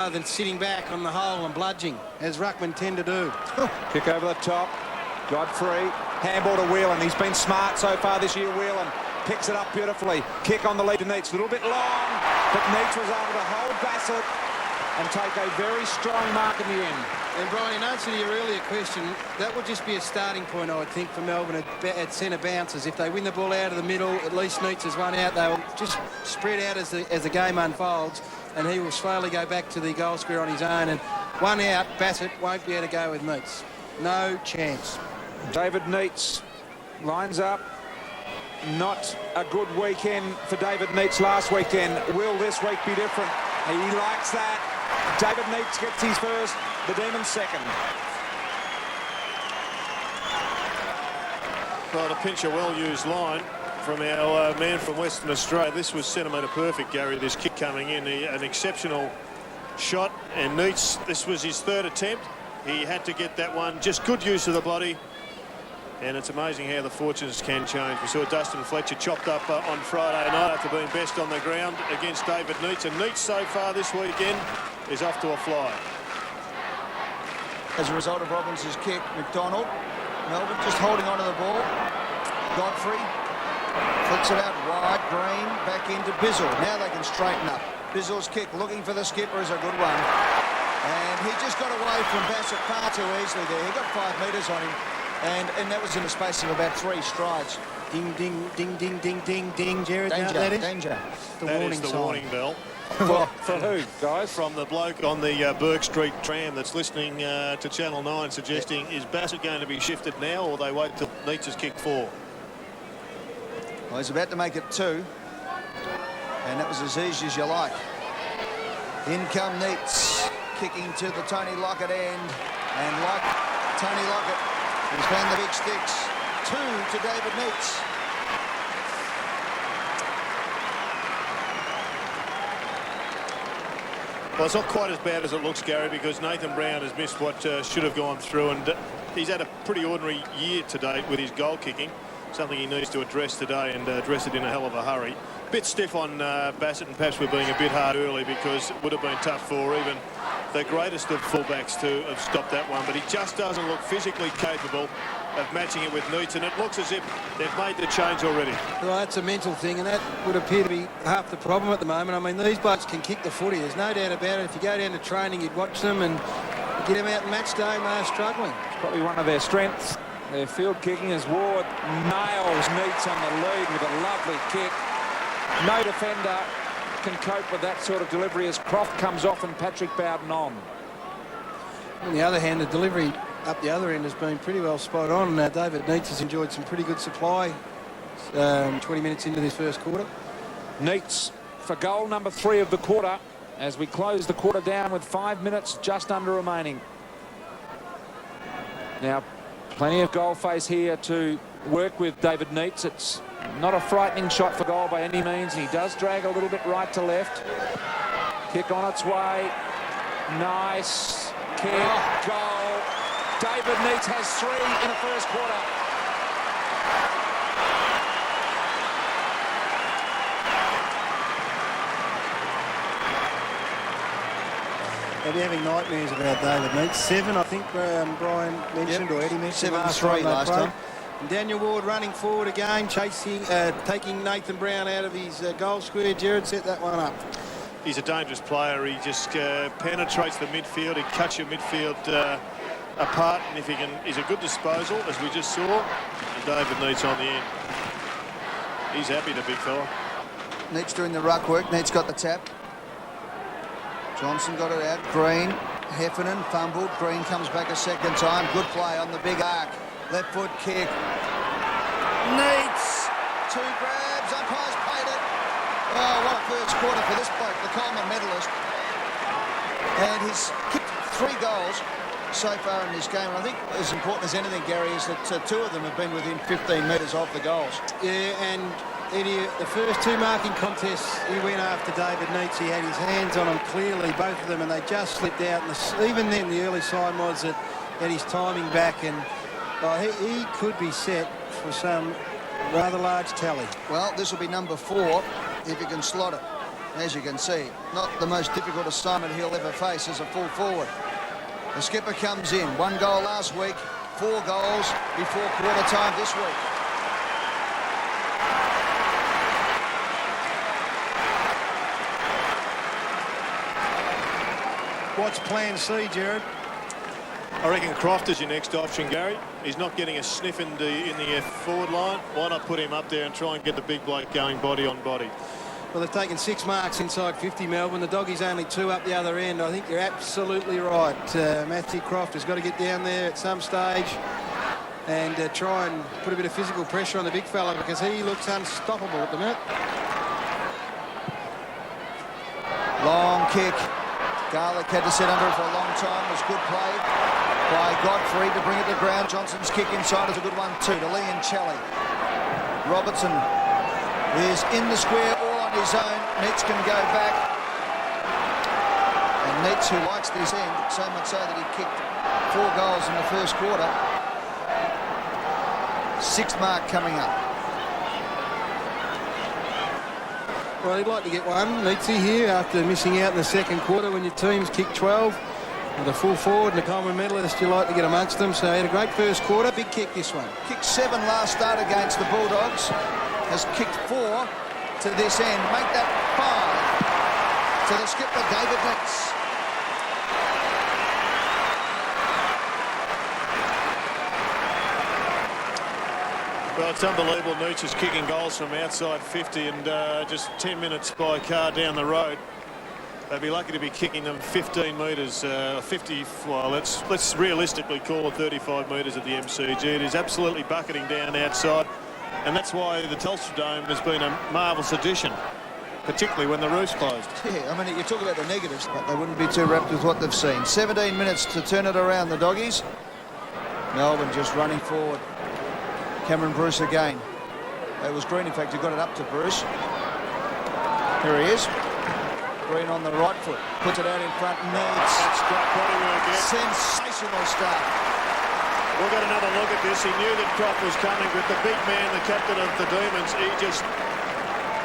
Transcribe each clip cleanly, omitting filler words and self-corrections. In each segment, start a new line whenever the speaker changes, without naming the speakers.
rather than sitting back on the hole and bludging, as ruckmen tend to do.
Kick over the top. Godfrey. Handball to Whelan. He's been smart so far this year, Whelan. Picks it up beautifully. Kick on the lead to Neitz. A little bit long, but Neitz was able to hold Bassett and take a very strong mark in the end.
And Brian, in answer to your earlier question, that would just be a starting point, I would think, for Melbourne at centre bounces. If they win the ball out of the middle, at least Neitz has run out. They'll just spread out as the game unfolds, and he will slowly go back to the goal square on his own. And one out, Bassett won't be able to go with Neitz. No chance.
David Neitz lines up. Not a good weekend for David Neitz last weekend. Will this week be different? He likes that. David Neitz gets his first, the Demons second.
Well, to pinch a well-used line from our man from Western Australia. This was centimetre perfect, Gary, this kick coming in. An exceptional shot, and Neitz, this was his third attempt. He had to get that one. Just good use of the body. And it's amazing how the fortunes can change. We saw Dustin Fletcher chopped up on Friday night after being best on the ground against David Neitz. And Neitz so far this weekend is off to a fly.
As a result of Robbins' kick, McDonald, Melbourne just holding onto the ball. Godfrey flicks it out wide. Green back into Bizzle. Now they can straighten up. Bizzle's kick looking for the skipper is a good one. And he just got away from Bassett far too easily there. He got 5 metres on him. And that was in the space of about 3 strides.
Ding, ding, ding, ding, ding, ding, ding, Jared.
Danger,
that is?
danger.
That is the warning bell.
For who, guys?
From the bloke on the Burke Street tram that's listening to Channel 9 suggesting, is Bassett going to be shifted now, or they wait till Neitz kick 4?
Well, he's about to make it 2. And that was as easy as you like. In come Neitz, kicking to the Tony Lockett end. And like Tony Lockett, he's found the big sticks. 2 to David Neitz.
Well, it's not quite as bad as it looks, Gary, because Nathan Brown has missed what should have gone through, and he's had a pretty ordinary year to date with his goal kicking, something he needs to address today, and address it in a hell of a hurry. Bit stiff on Bassett, and perhaps we're being a bit hard early, because it would have been tough for even the greatest of fullbacks to have stopped that one, but he just doesn't look physically capable of matching it with Neitz, and it looks as if they've made the change already.
Well, that's a mental thing, and that would appear to be half the problem at the moment. I mean, these blokes can kick the footy, there's no doubt about it. If you go down to training, you'd watch them and get them out in match day, and they're struggling.
It's probably one of their strengths. Their field kicking as Ward nails Neitz on the lead with a lovely kick. No defender can cope with that sort of delivery as Croft comes off and Patrick Bowden on.
On the other hand, the delivery up the other end has been pretty well spot on. David Neitz has enjoyed some pretty good supply 20 minutes into this first quarter.
Neitz for goal number 3 of the quarter as we close the quarter down with 5 minutes just under remaining. Now, plenty of goal face here to work with David Neitz. It's not a frightening shot for goal by any means. He does drag a little bit right to left. Kick on its way. Nice kick, goal. David Neitz has 3 in the first quarter.
They'll be having nightmares about David Neitz. 7, I think Brian mentioned, or Eddie mentioned.
7-3 last time.
And Daniel Ward running forward again, chasing, taking Nathan Brown out of his goal square. Jared set that one up.
He's a dangerous player. He just penetrates the midfield. He cuts your midfield apart, and if he can, he's a good disposal, as we just saw. And David Neitz on the end. He's happy, the big fella.
Neitz doing the ruck work. Neitz got the tap. Johnson got it out. Green, Heffernan fumbled. Green comes back a second time. Good play on the big arc. Left foot kick. Neitz, 2 grabs. Umpires paid it. Oh, what a first quarter for this bloke, the Coleman medalist. And he's kicked 3 goals so far in this game. And I think as important as anything, Gary, is that 2 of them have been within 15 metres of the goals.
Yeah, and Eddie, the first 2 marking contests, he went after David Neitz. He had his hands on them clearly, both of them, and they just slipped out. And even then, the early sign was that had his timing back, and he could be set for some rather large tally.
Well, this will be number 4 if he can slot it. As you can see, not the most difficult assignment he'll ever face as a full forward. The skipper comes in. 1 goal last week, 4 goals before quarter time this week.
What's plan C, Jared?
I reckon Croft is your next option, Gary. He's not getting a sniff in the forward line. Why not put him up there and try and get the big bloke going body on body?
Well, they've taken 6 marks inside 50, Melbourne. The Doggies only 2 up the other end. I think you're absolutely right. Matthew Croft has got to get down there at some stage and try and put a bit of physical pressure on the big fella, because he looks unstoppable at the minute.
Long kick. Garlick had to sit under it for a long time. It was good play by Godfrey to bring it to ground. Johnson's kick inside is a good one too to Lee and Kelly. Robertson is in the square all on his own. Neitz can go back. And Neitz, who likes this end, so much so that he kicked 4 goals in the first quarter. 6th mark coming up.
Well, he'd like to get one, Neitzy, here after missing out in the second quarter when your team's kicked 12. With a full forward and a Coleman medalist, you like to get amongst them. So he had a great first quarter. Big kick this one.
Kicked 7 last start against the Bulldogs. Has kicked 4 to this end. Make that 5 to the skipper, David Neitz.
Well, it's unbelievable. Neitz is kicking goals from outside 50 and just 10 minutes by car down the road. They'd be lucky to be kicking them 15 metres, 50, well, let's realistically call it 35 metres at the MCG. It is absolutely bucketing down outside, and that's why the Telstra Dome has been a marvellous addition, particularly when the roof's closed.
Yeah, I mean, you talk about the negatives, but they wouldn't be too wrapped with what they've seen. 17 minutes to turn it around, the Doggies. Melbourne just running forward. Cameron Bruce again. It was Green, in fact, who got it up to Bruce. Here he is. Green on the right foot. Puts it out in front. Neitz.
That's great body work, yeah.
Sensational stuff.
We'll get another look at this. He knew that Croft was coming, but the big man, the captain of the Demons, he just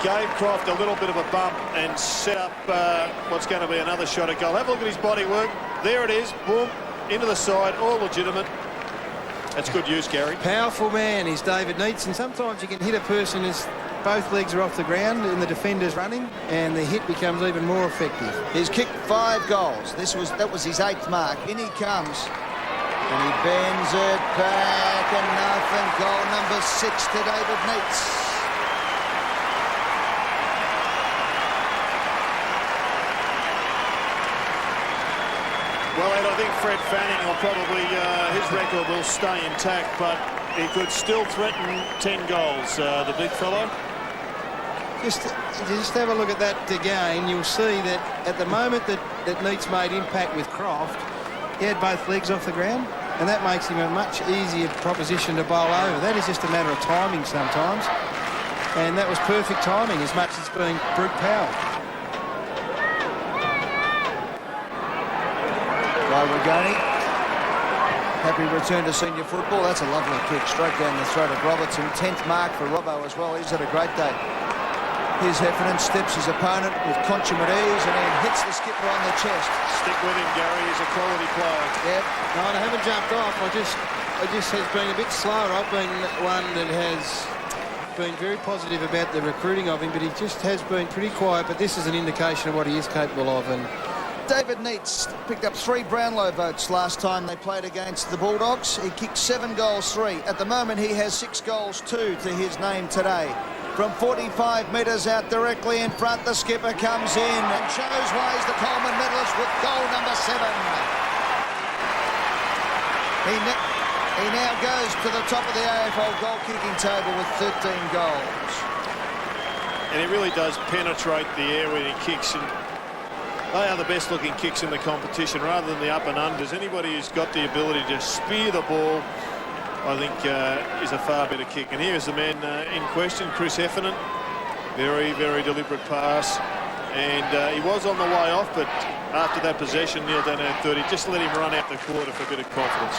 gave Croft a little bit of a bump and set up what's going to be another shot at goal. Have a look at his body work. There it is. Boom. Into the side. All legitimate. That's good use, Gary.
Powerful man is David Neitz, and sometimes you can hit a person as both legs are off the ground and the defender's running, and the hit becomes even more effective.
He's kicked 5 goals. That was his 8th mark. In he comes, and he bends it back, and nothing. Goal number 6 to David Neitz.
Well, Ed, I think Fred Fanning will probably, his record will stay intact, but he could still threaten 10 goals, the big fellow.
Just have a look at that again. You'll see that at the moment that Neitz made impact with Croft, he had both legs off the ground, and that makes him a much easier proposition to bowl over. That is just a matter of timing sometimes, and that was perfect timing as much as being brute power.
Regoni. Happy return to senior football. That's a lovely kick straight down the throat of Robertson. 10th mark for Robbo as well. He's had a great day. Here's Heffernan, steps his opponent with consummate ease and then hits the skipper on the chest.
Stick with him, Gary. He's a quality player.
Yep.
No, I haven't jumped off. I just has been a bit slower. I've been one that has been very positive about the recruiting of him, but he just has been pretty quiet. But this is an indication of what he is capable of. And
David Neitz picked up 3 Brownlow votes last time they played against the Bulldogs. He kicked 7 goals, 3. At the moment, he has 6 goals, 2 to his name today. From 45 metres out directly in front, the skipper comes in and shows why he's the Coleman medalist with goal number 7. He now goes to the top of the AFL goal-kicking table with 13 goals.
And he really does penetrate the air when he kicks, and they are the best looking kicks in the competition rather than the up and unders. Anybody who's got the ability to spear the ball, I think, is a far better kick. And here's the man in question, Chris Heffernan. Very, very deliberate pass. And he was on the way off, but after that possession, Neil down at 30, just let him run out the quarter for a bit of confidence.